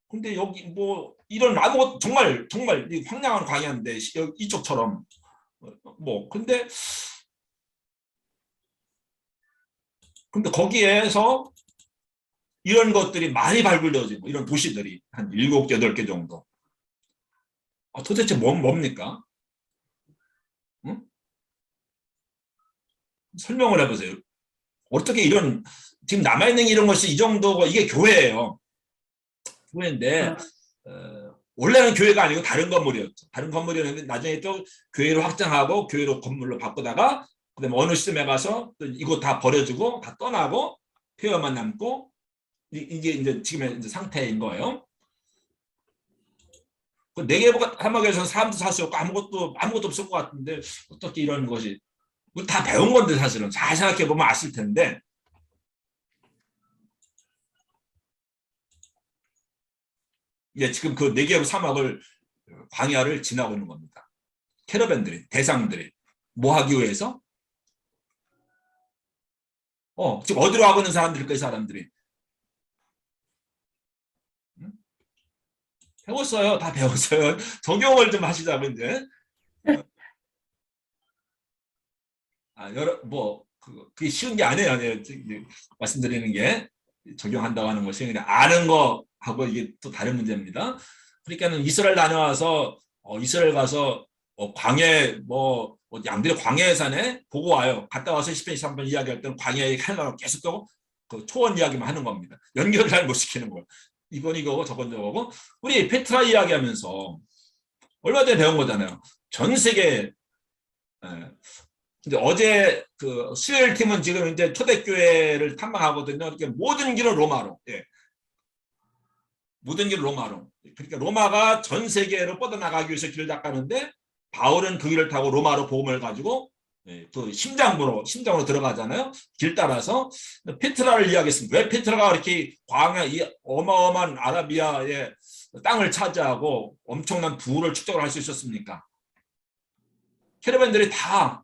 Speaker 1: 근데 여기 뭐 이런 아무것도 정말 황량한 광야인데 이쪽처럼 뭐 근데 거기에서 이런 것들이 많이 발굴되어지고 이런 도시들이 한 7, 8개 정도. 도대체 뭡니까? 응? 설명을 해보세요. 어떻게 이런 지금 남아있는 이런 것이 이 정도고 이게 교회예요. 교회인데 원래는 교회가 아니고 다른 건물이었죠. 다른 건물이었는데 나중에 또 교회로 확장하고 교회로 건물로 바꾸다가 그다음에 어느 시점에 가서 또 이거 다 버려주고 다 떠나고 폐허만 남고 이게 이제 지금의 이제 상태인 거예요. 그 네개부 사막에서는 사람도 살 수 없고 아무것도 없을 것 같은데 어떻게 이런 것이 다 배운 건데 사실은 잘 생각해 보면 아실 텐데 지금 그 네개부 사막을 광야를 지나고 있는 겁니다. 캐러밴들이 대상들이 뭐 하기 위해서? 지금 어디로 가고 있는 사람들일까 이 사람들이? 배웠어요. 다 배웠어요. 적용을 좀 하시자고 이제. 그게 쉬운 게 아니에요. 말씀드리는 게 적용한다고 하는 것이 그냥 아는 거하고 이게 또 다른 문제입니다. 그러니까는 이스라엘 다녀와서 이스라엘 가서 광해 양들이 광야에 사네 보고 와요. 갔다 와서 10편 23편 이야기할 때는 광야 얘기 하려고 계속 또 그 초원 이야기만 하는 겁니다. 연결을 잘 못 시키는 거예요. 이건 이거고 저건 저거고 우리 페트라 이야기하면서 얼마 전에 배운 거잖아요. 전 세계 근데 어제 그 수요일 팀은 지금 이제 초대교회를 탐방하거든요. 이렇게 모든 길은 로마로. 예. 모든 길은 로마로. 그러니까 로마가 전 세계로 뻗어나가기 위해서 길을 닦았는데 바울은 그 길을 타고 로마로 복음을 가지고 그 심장으로 들어가잖아요. 길 따라서 페트라를 이야기했습니다. 왜 페트라가 이렇게 광야 이 어마어마한 아라비아의 땅을 차지하고 엄청난 부를 축적을 할 수 있었습니까? 캐러밴들이 다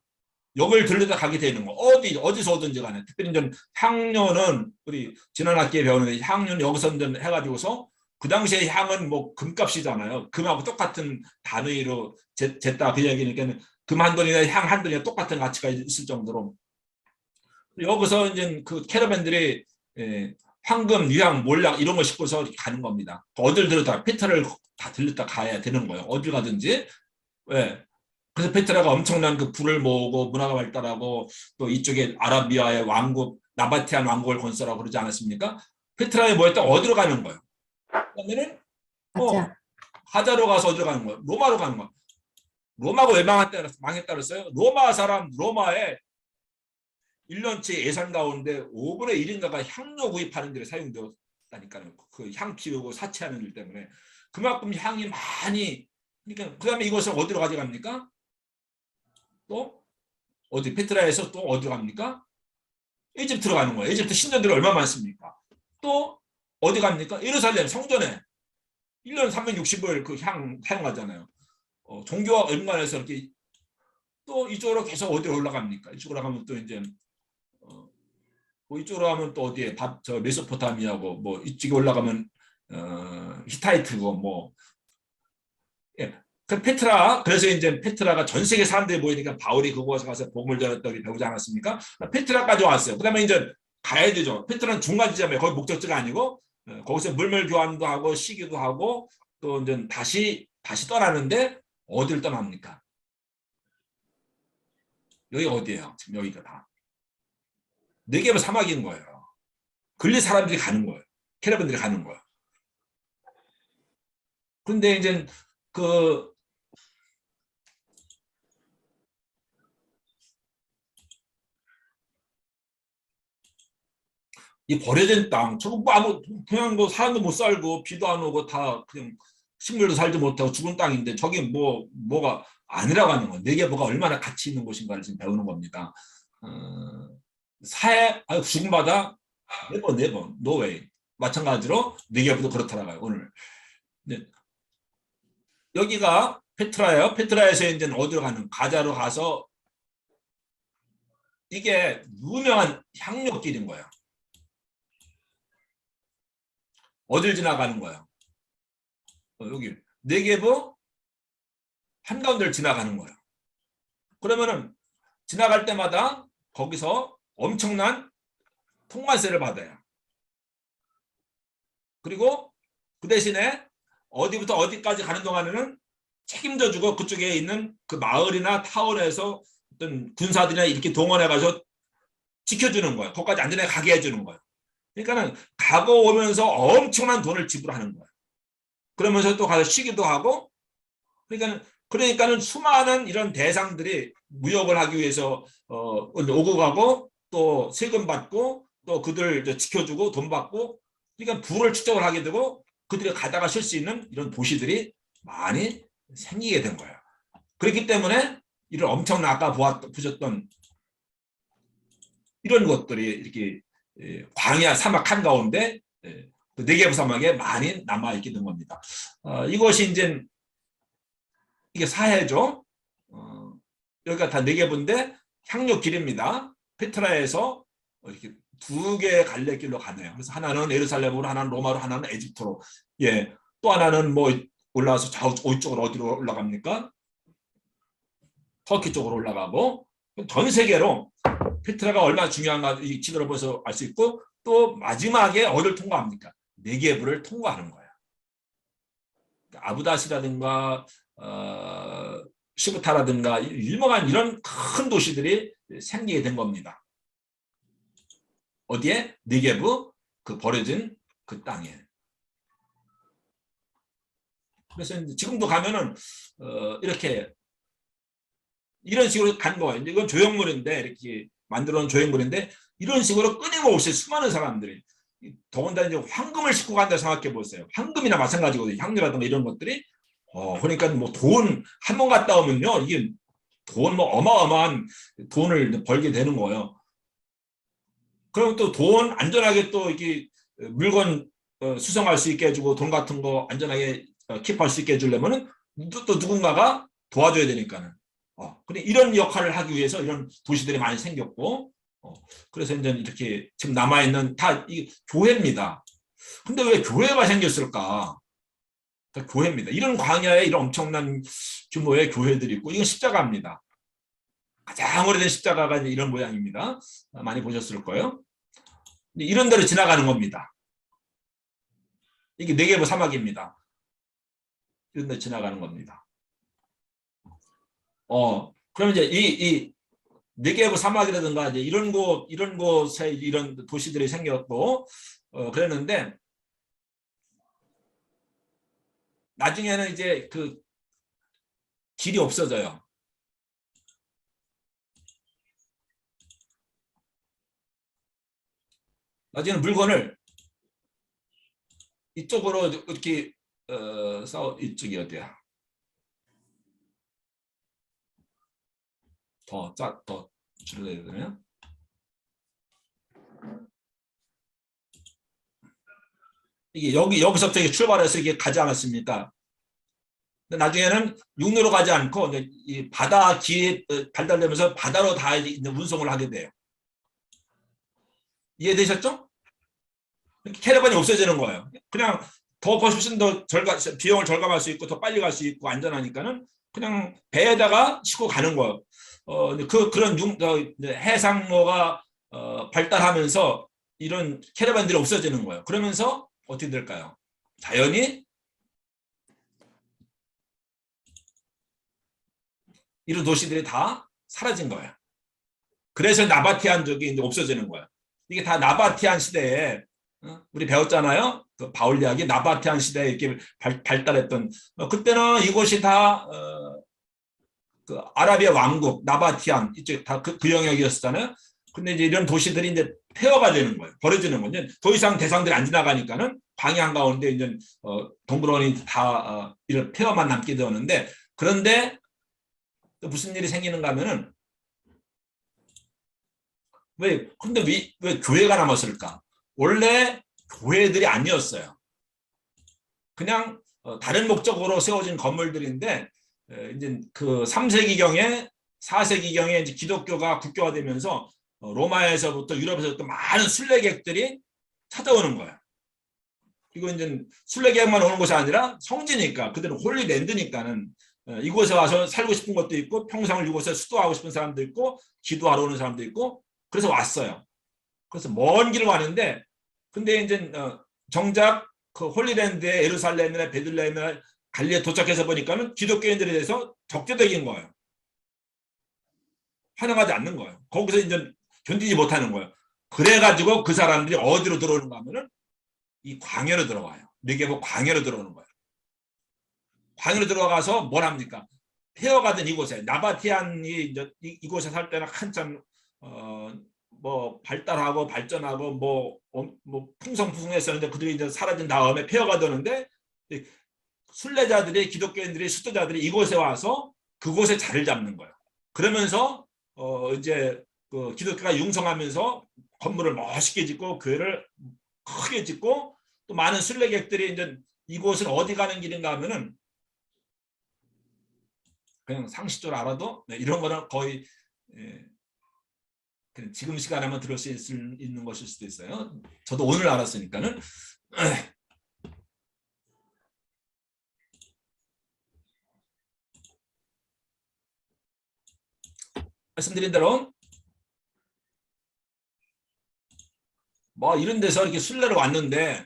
Speaker 1: 여길 들르다 가게 되는 거. 어디서 오든지 간에. 특별히 이제 향료는 우리 지난 학기에 배우는데 향료는 여기서 이제 해가지고서 그 당시에 향은 뭐 금값이잖아요. 금하고 똑같은 단위로 쟀다 그 얘기니까 금 한 돈이나 향 한 돈이나 똑같은 가치가 있을 정도로 여기서 이제 그 캐러밴들이 황금, 유향, 몰락 이런 걸 싣고서 가는 겁니다. 어딜 들었다 페트라를 다 들렸다 가야 되는 거예요. 어딜 가든지. 왜? 그래서 페트라가 엄청난 그 부를 모으고 문화가 발달하고 또 이쪽에 아라비아의 왕국 나바테안 왕국을 건설하고 그러지 않았습니까? 페트라에 모였다 어디로 가는 거예요? 그러면은
Speaker 4: 맞아.
Speaker 1: 하자로 가서 어디로 가는 거예요? 로마로 가는 거예요. 로마가 왜 망했다 그랬어요? 로마에 1년치 예산 가운데 5분의 1인가가 향료 구입하는 데 사용되었다니까요. 그 향 피우고 사치하는 일 때문에 그만큼 향이 많이 그러니까 그다음에 이것을 어디로 가져갑니까? 또 어디 페트라에서 또 어디로 갑니까? 이집트로 가는 거예요. 이집트 신전들이 얼마나 많습니까? 또 어디 갑니까? 예루살렘 성전에 1년 360일 그 향 사용하잖아요. 종교와 연관해서 이렇게 또 이쪽으로 계속 어디로 올라갑니까? 이쪽으로 가면 또 이제 뭐 이쪽으로 가면 또 어디에 저 메소포타미아고 뭐 이쪽에 올라가면 히타이트고 뭐 예. 그 페트라 그래서 이제 페트라가 전 세계 사람들이 모이니까 바울이 그곳에 가서 복음을 전했다고 배우지 않았습니까? 페트라까지 왔어요. 그다음에 이제 가야 되죠. 페트라는 중간 지점이에요. 거기 목적지가 아니고 거기서 물물 교환도 하고 쉬기도 하고 또 이제 다시 떠나는데 어디를 떠납니까? 여기 어디예요? 지금 여기가 다. 네개의 사막인 거예요. 글리 사람들이 가는 거예요. 캐러밴들이 가는 거예요. 그런데 이제 이 버려진 땅, 저거 뭐 그냥 뭐 사람도 못 살고 비도 안 오고 다 그냥 식물도 살지 못하고 죽은 땅인데 저기 뭐가 아니라고 하는 거예요. 내게 뭐가 얼마나 가치 있는 곳인가를 지금 배우는 겁니다. 죽은 바다 네버 노웨이 마찬가지로 네게부도 그렇더라고요. 오늘 네. 여기가 페트라예요. 페트라에서 이제 어디로 가는 가자로 가서 이게 유명한 향료길인 거예요. 어딜 지나가는 거예요? 여기 네게부 한가운데를 지나가는 거예요. 그러면은 지나갈 때마다 거기서 엄청난 통관세를 받아요. 그리고 그 대신에 어디부터 어디까지 가는 동안에는 책임져 주고 그쪽에 있는 그 마을이나 타운에서 어떤 군사들이나 이렇게 동원해가지고 지켜주는 거예요. 거기까지 안전하게 가게 해주는 거예요. 그러니까는 가고 오면서 엄청난 돈을 지불하는 거예요. 그러면서 또 가서 쉬기도 하고 그러니까는 수많은 이런 대상들이 무역을 하기 위해서 오고 가고 또 세금 받고 또 그들 지켜주고 돈 받고 그러니까 부를 축적을 하게 되고 그들이 가다가 쉴 수 있는 이런 도시들이 많이 생기게 된 거예요. 그렇기 때문에 이런 엄청난 아까 보셨던 이런 것들이 이렇게 광야 사막 한가운데 그 네게부 사막에 많이 남아있게 된 겁니다. 이것이 이제 이게 사해죠. 여기가 다 네게부인데 향료길입니다. 페트라에서 이렇게 두 개의 갈래길로 가네요. 그래서 하나는 예루살렘으로, 하나는 로마로, 하나는 에집트로. 예, 또 하나는 뭐 올라와서 오쪽으로 어디로 올라갑니까? 터키 쪽으로 올라가고 전 세계로 페트라가 얼마나 중요한가 이 지도를 보면서 알 수 있고 또 마지막에 어디를 통과합니까? 네게부를 통과하는 거예요. 아부다시라든가 시부타라든가 유명한 이런 큰 도시들이 생기게 된 겁니다. 어디에? 네게부 그 버려진 그 땅에. 그래서 지금도 가면은 이렇게 이런 식으로 간 거예요. 이건 조형물인데 이렇게 만들어 놓은 조형물인데 이런 식으로 끊임없이 수많은 사람들이 더군다나 이제 황금을 싣고 간다 생각해 보세요. 황금이나 마찬가지거든요. 향료라든가 이런 것들이 그러니까 뭐 돈 한 번 갔다 오면요 이게 돈 뭐 어마어마한 돈을 벌게 되는 거예요. 그럼 또 돈 안전하게 또 이렇게 물건 수송할 수 있게 해주고 돈 같은 거 안전하게 킵할 수 있게 해주려면은 또 누군가가 도와줘야 되니까는. 근데 이런 역할을 하기 위해서 이런 도시들이 많이 생겼고, 그래서 이제 이렇게 지금 남아있는 다 이 교회입니다. 근데 왜 교회가 생겼을까? 다 교회입니다. 이런 광야에 이런 엄청난 규모의 교회들이 있고, 이건 십자가입니다. 가장 오래된 십자가가 이제 이런 모양입니다. 많이 보셨을 거예요. 이런 데로 지나가는 겁니다. 이게 네게브 사막입니다. 이런 데 지나가는 겁니다. 그럼 이제 이 네게브 사막이라든가 이제 이런 곳에 이런 도시들이 생겼고, 그랬는데, 나중에는 이제 그 길이 없어져요. 나중에는 물건을 이쪽으로 이렇게 이쪽이 어디야? 더 줄여야 되나요? 이게 여기서부터 출발해서 이게 가지 않았습니까? 근데 나중에는 육로로 가지 않고 이제 이 바다 길이 발달되면서 바다로 다 이제 운송을 하게 돼요. 이해되셨죠? 캐러반이 없어지는 거예요. 그냥 더 훨씬 더 비용을 절감할 수 있고 더 빨리 갈 수 있고 안전하니까는 그냥 배에다가 싣고 가는 거예요. 그런 해상로가 발달하면서 이런 캐러반들이 없어지는 거예요. 그러면서 어떻게 될까요? 자연히 이런 도시들이 다 사라진 거예요. 그래서 나바티안족이 이제 없어지는 거예요. 이게 다 나바티안 시대에 우리 배웠잖아요. 그 바울 이야기 나바티안 시대에 이렇게 발달했던 그때는 이곳이 다 그 아라비아 왕국 나바티안 이쪽 다 그 영역이었잖아요. 근데 이제 이런 도시들이 이제 폐허가 되는 거예요. 버려지는 거예요. 더 이상 대상들이 안 지나가니까는 광야 한가운데 이제 동물원이 다 이런 폐허만 남게 되었는데 그런데 또 무슨 일이 생기는가 하면은 근데 왜 교회가 남았을까? 원래 교회들이 아니었어요. 그냥 다른 목적으로 세워진 건물들인데 이제 그 3세기경에 4세기경에 이제 기독교가 국교화되면서 로마에서부터 유럽에서부터 많은 순례객들이 찾아오는 거예요. 그리고 이제 순례객만 오는 것이 아니라 성지니까 그들은 홀리랜드니까는 이곳에 와서 살고 싶은 것도 있고 평생을 이곳에 수도하고 싶은 사람도 있고 기도하러 오는 사람도 있고 그래서 왔어요. 그래서 먼 길을 왔는데 근데 이제 정작 그 홀리랜드에 예루살렘이나 베들레헴이나 갈리에 도착해서 보니까는 기독교인들에 대해서 적대적인 거예요. 환영하지 않는 거예요. 거기서 이제 견디지 못하는 거예요. 그래가지고 그 사람들이 어디로 들어오는가 하면은 이 광야로 들어와요. 네게브 광야로 들어오는 거예요. 광야로 들어가서 뭘 합니까? 폐허가던 이곳에 나바티안이 이제 이곳에 살 때는 한참 뭐 발달하고 발전하고 뭐 풍성했었는데 그들이 이제 사라진 다음에 폐허가 되는데 순례자들이 기독교인들이 수도자들이 이곳에 와서 그곳에 자리를 잡는 거예요. 그러면서 이제 그 기독교가 융성하면서 건물을 멋있게 짓고 교회를 크게 짓고 또 많은 순례객들이 이제 이곳은 어디 가는 길인가 하면은 그냥 상식적으로 알아도 이런 거는 거의 지금 시간에만 들을 수 있는 것일 수도 있어요. 저도 오늘 알았으니까는. 말씀드린 대로 뭐 이런 데서 이렇게 순례를 왔는데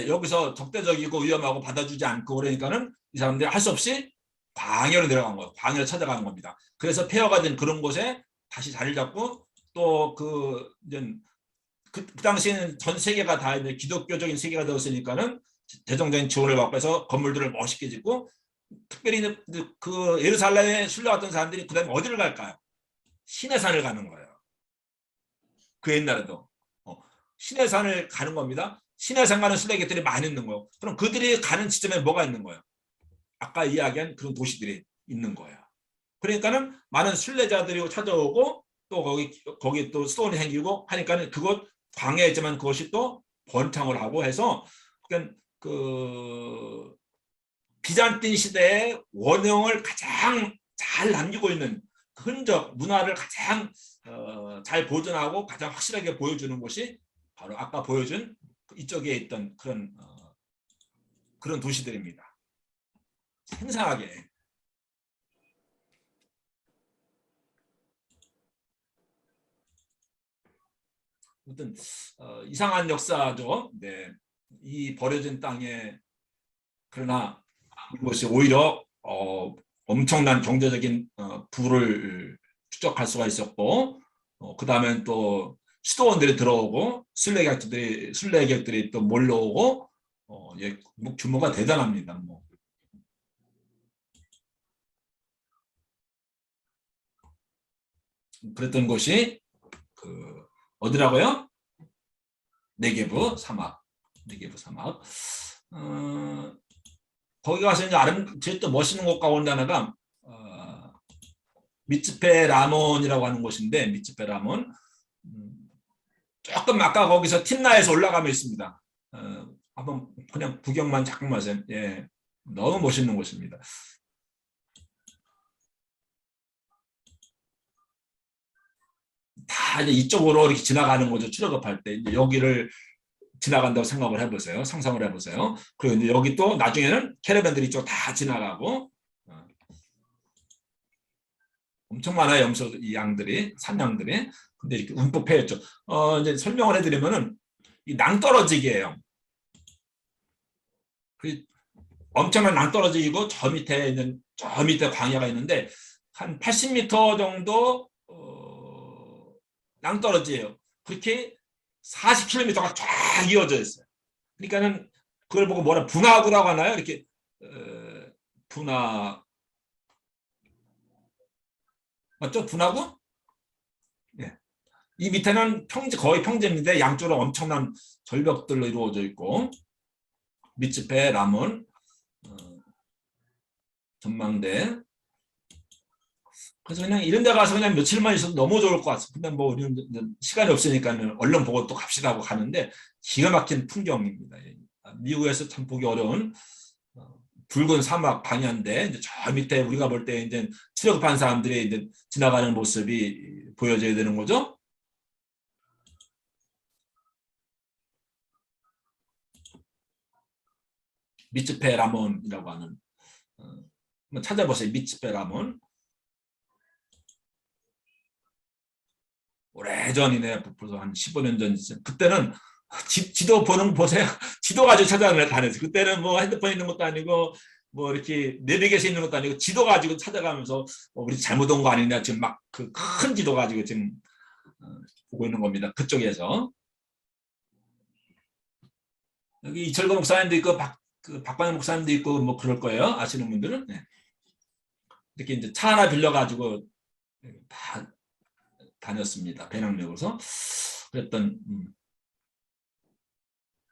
Speaker 1: 여기서 적대적이고 위험하고 받아주지 않고 그러니까는 이 사람들이 할 수 없이 광야로 내려간 거예요. 광야로 찾아가는 겁니다. 그래서 폐허가 된 그런 곳에 다시 자리를 잡고 또 그 당시에는 전 세계가 다 이제 기독교적인 세계가 되었으니까는 재정적인 지원을 받고 해서 건물들을 멋있게 짓고 특별히 그 예루살렘에 순례왔던 사람들이 그다음에 어디를 갈까요? 시내산을 가는 거예요. 그 옛날에도 시내산을 가는 겁니다. 시내산 가는 순례객들이 많이 있는 거예요. 그럼 그들이 가는 지점에 뭐가 있는 거예요? 아까 이야기한 그런 도시들이 있는 거예요. 그러니까는 많은 순례자들이 찾아오고 또 거기 또 수도원이 생기고 하니까는 그곳 광야이지만 그것이 또 번창을 하고 해서 그러니까 그 비잔틴 시대의 원형을 가장 잘 남기고 있는 그 흔적, 문화를 가장 잘 보존하고 가장 확실하게 보여주는 곳이 바로 아까 보여준 이쪽에 있던 그런 도시들입니다. 생생하게. 어떤 이상한 역사죠. 네, 이 버려진 땅에 그러나 이것이 오히려 엄청난 경제적인 부를 축적할 수가 있었고, 그 다음엔 또 수도원들이 들어오고 순례객들이 또 몰려오고, 예, 규모가 대단합니다. 뭐. 그랬던 곳이 그 어디라고요? 네게브 사막. 네게브 사막. 거기 가서 이제 제일 또 멋있는 곳 가운데 하나가 미츠페 라몬이라고 하는 곳인데, 미츠페 라몬 조금 아까 거기서 팀나에서 올라가면 있습니다. 한번 그냥 구경만 잠깐만 하세요. 예, 너무 멋있는 곳입니다. 다 이제 이쪽으로 이렇게 지나가는 거죠. 출애굽할 때 이제 여기를 지나간다고 생각을 해보세요. 상상을 해보세요. 그리고 이제 여기 또 나중에는 캐러밴들이 이쪽 다 지나가고 엄청 많아요. 이 양들이, 산양들이. 근데 이렇게 움푹 패였죠. 이제 설명을 해드리면은 이 낭떠러지기예요. 엄청난 낭떠러지기고 저 밑에 있는 저 밑에 광야가 있는데 한 80m 정도 낭떠러지예요. 그렇게 40km가 쫙 이어져 있어요. 그러니까는 그걸 보고 뭐라 분화구라고 하나요? 이렇게 분화 맞죠? 분화구? 예. 이 밑에는 거의 평지인데 양쪽으로 엄청난 절벽들로 이루어져 있고 미츠페 라몬 전망대. 그래서 그냥 이런 데 가서 그냥 며칠만 있어도 너무 좋을 것 같습니다. 근데 뭐 우리는 시간이 없으니까 얼른 보고 또 갑시다 하고 가는데 기가 막힌 풍경입니다. 미국에서 참 보기 어려운 붉은 사막 광야인데 이제 저 밑에 우리가 볼 때 이제 출애굽한 사람들이 이제 지나가는 모습이 보여져야 되는 거죠. 미츠페 라몬이라고 하는 한번 찾아보세요. 미츠페 라몬. 오래전이네. 벌써 한 15년 전이죠. 그때는 지도 보는 보세요. 지도 가지고 찾아다녔어요. 그때는 뭐 핸드폰 있는 것도 아니고 뭐 이렇게 내비게이션 있는 것도 아니고 지도 가지고 찾아가면서 우리 잘못 온 거 아니냐 지금 막 그 큰 지도 가지고 지금 보고 있는 겁니다. 그쪽에서 여기 이철거 목사님도 있고 박광현 목사님도 있고 뭐 그럴 거예요. 아시는 분들은 네. 이렇게 이제 차 하나 빌려 가지고 다 다녔습니다. 배낭여고서 그랬던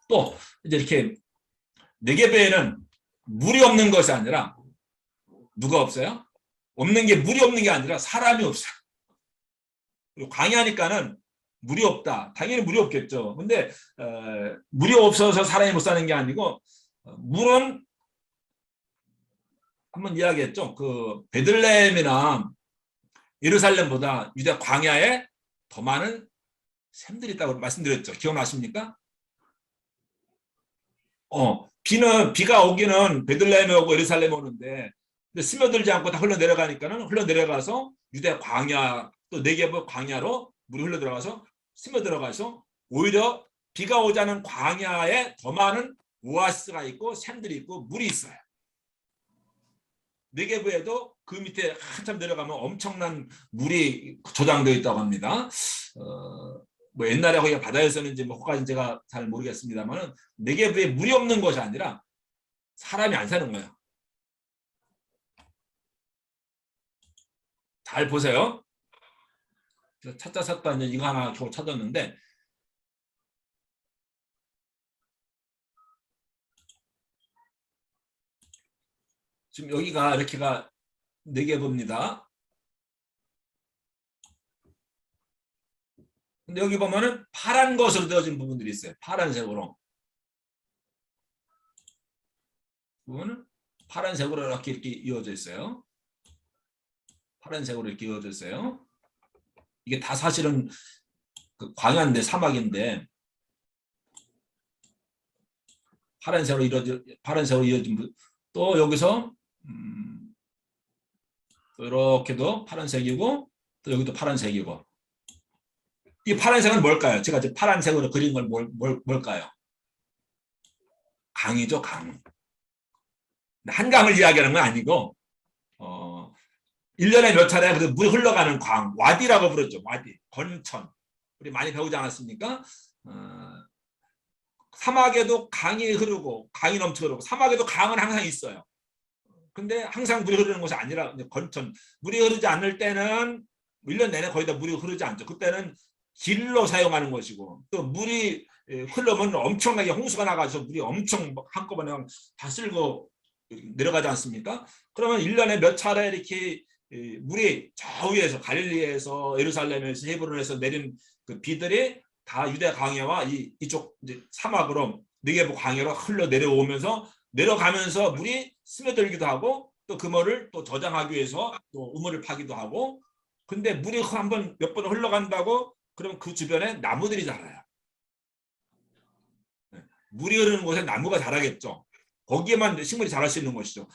Speaker 1: 또 이제 이렇게 네게베에는 물이 없는 것이 아니라 누가 없어요? 없는 게 물이 없는 게 아니라 사람이 없어요. 그리고 광야니까는 물이 없다. 당연히 물이 없겠죠. 근데 물이 없어서 사람이 못 사는 게 아니고 물은 한번 이야기했죠. 그 베들레헴이나 예루살렘보다 유대 광야에 더 많은 샘들이 있다고 말씀드렸죠. 기억나십니까? 비가 오기는 베들레헴에 오고 예루살렘에 오는데 근데 스며들지 않고 다 흘러내려가니까는 흘러내려가서 유대 광야 또 네게브 광야로 물이 흘러들어가서 스며들어가서 오히려 비가 오지 않은 광야에 더 많은 오아시스가 있고 샘들이 있고 물이 있어요. 네게브에도 그 밑에 한참 내려가면 엄청난 물이 저장되어 있다고 합니다. 뭐 옛날에 거기가 바다였었는지 뭐 혹까지 제가 잘 모르겠습니다만은 네게브에 물이 없는 것이 아니라 사람이 안 사는 거예요. 잘 보세요. 찾다 이제 이거 하나 겨우 찾았는데 지금 여기가 이렇게가 4개봅니다. 근데 여기 보면은 파란 것으로 되어진 부분들이 있어요. 파란색으로. 부분은 파란색으로 이렇게 이어져 있어요. 파란색으로 이렇게 이어져 있어요. 이게 다 사실은 그 광야인데 사막인데 파란색으로 이어진 또 여기서 또 이렇게도 파란색이고 또 여기도 파란색이고 이 파란색은 뭘까요? 제가 지금 파란색으로 그린 건 뭘까요? 강이죠, 강. 한강을 이야기하는 건 아니고 1년에 몇 차례 물이 흘러가는 광, 와디라고 부르죠. 와디, 건천. 우리 많이 배우지 않았습니까? 사막에도 강이 흐르고 강이 넘쳐 흐르고 사막에도 강은 항상 있어요. 근데 항상 물이 흐르는 것이 아니라 건천. 물이 흐르지 않을 때는 1년 내내 거의 다 물이 흐르지 않죠. 그때는 길로 사용하는 것이고 또 물이 흐르면 엄청나게 홍수가 나가서 물이 엄청 한꺼번에 다 쓸고 내려가지 않습니까? 그러면 1년에 몇 차례 이렇게 물이 저 위에서 갈릴리에서 예루살렘에서 헤브론에서 내린 그 비들이 다 유대 광야와 이쪽 이제 사막으로 느게부 광야로 흘러 내려오면서 내려가면서 물이 스며들기도 하고 또 그 물을 또 저장하기 위해서 또 우물을 파기도 하고 근데 물이 몇 번 흘러간다고 그러면 그 주변에 나무들이 자라요. 물이 흐르는 곳에 나무가 자라겠죠. 거기에만 식물이 자랄 수 있는 것이죠.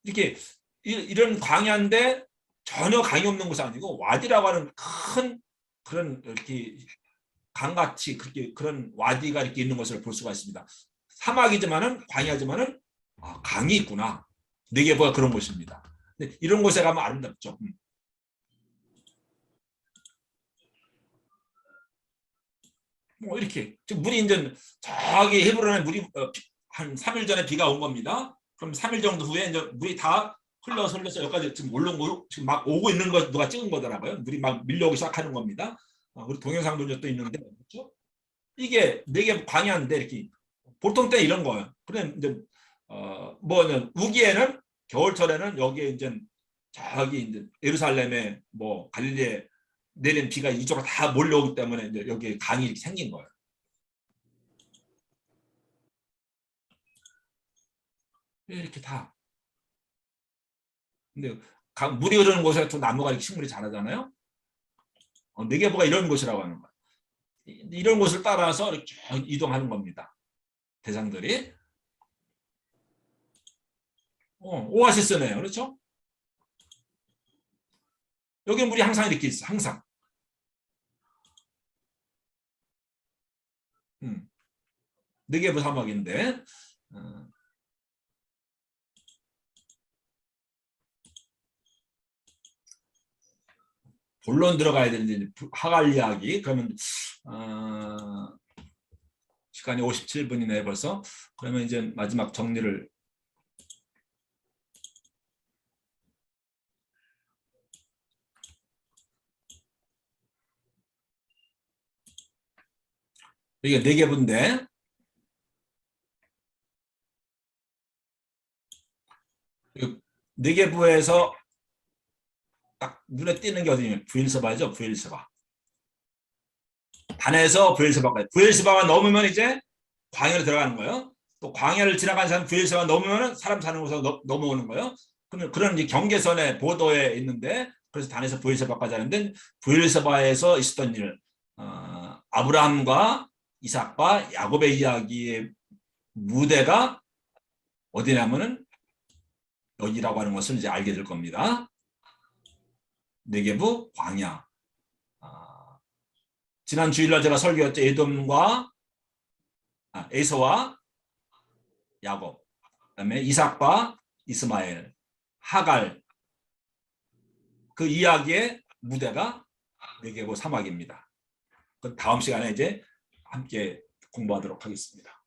Speaker 1: 이렇게 이런 광야인데 전혀 강이 없는 곳이 아니고 와디라고 하는 큰 그런 이렇게 강같이 그렇게 그런 와디가 이렇게 있는 것을 볼 수가 있습니다. 사막이지만은 광야지만은 강이 있구나. 네개보가 그런 곳입니다. 근데 이런 곳에 가면 아름답죠. 뭐 이렇게 지금 물이 이제 저기 헤브론에 물이 한 3일 전에 비가 온 겁니다. 그럼 3일 정도 후에 이제 물이 다 흘러서 여기까지 지금 지금 막 오고 있는 거 누가 찍은 거더라고요. 물이 막 밀려오기 시작하는 겁니다. 우리 동영상도 또 있는데 그렇죠? 이게 4개 광야인데 이렇게 보통 때 이런 거예요. 그래 이제 뭐는 우기에는 겨울철에는 여기에 이제 저기 이제 예루살렘에 뭐 갈릴리에 내린 비가 이쪽으로 다 몰려오기 때문에 이제 여기에 강이 이렇게 생긴 거예요. 이렇게 다. 근데 물이 흐르는 곳에 또 나무가 이렇게 식물이 자라잖아요. 네개보가 이런 곳이라고 하는 거예요. 이런 곳을 따라서 이렇게 이동하는 겁니다. 대상들이. 오아시스네요. 그렇죠? 여기 물이 항상 이렇게 있어. 항상. 네개보 사막인데 본론 들어가야 되는데 하갈 이야기 그러면 시간이 57분이네 벌써. 그러면 이제 마지막 정리를 이게 네개보인데 네개보에서 딱 눈에 띄는 게 어디냐면 브엘세바죠. 브엘세바. 단에서 브엘세바까지. 브엘세바가 넘으면 이제 광야로 들어가는 거예요. 또 광야를 지나간 사람 브엘세바 넘으면 사람 사는 곳으로 넘어오는 거예요. 그러면 그런 이제 경계선의 보도에 있는데 그래서 단에서 브엘세바까지 하는데 브엘세바에서 있었던 일 아브라함과 이삭과 야곱의 이야기의 무대가 어디냐면은 여기라고 하는 것을 이제 알게 될 겁니다. 네개부 광야. 지난 주일날 제가 설교했죠. 에돔과 에서와 야곱, 그다음에 이삭과 이스마엘, 하갈. 그 이야기의 무대가 네개부 사막입니다. 그 다음 시간에 이제 함께 공부하도록 하겠습니다.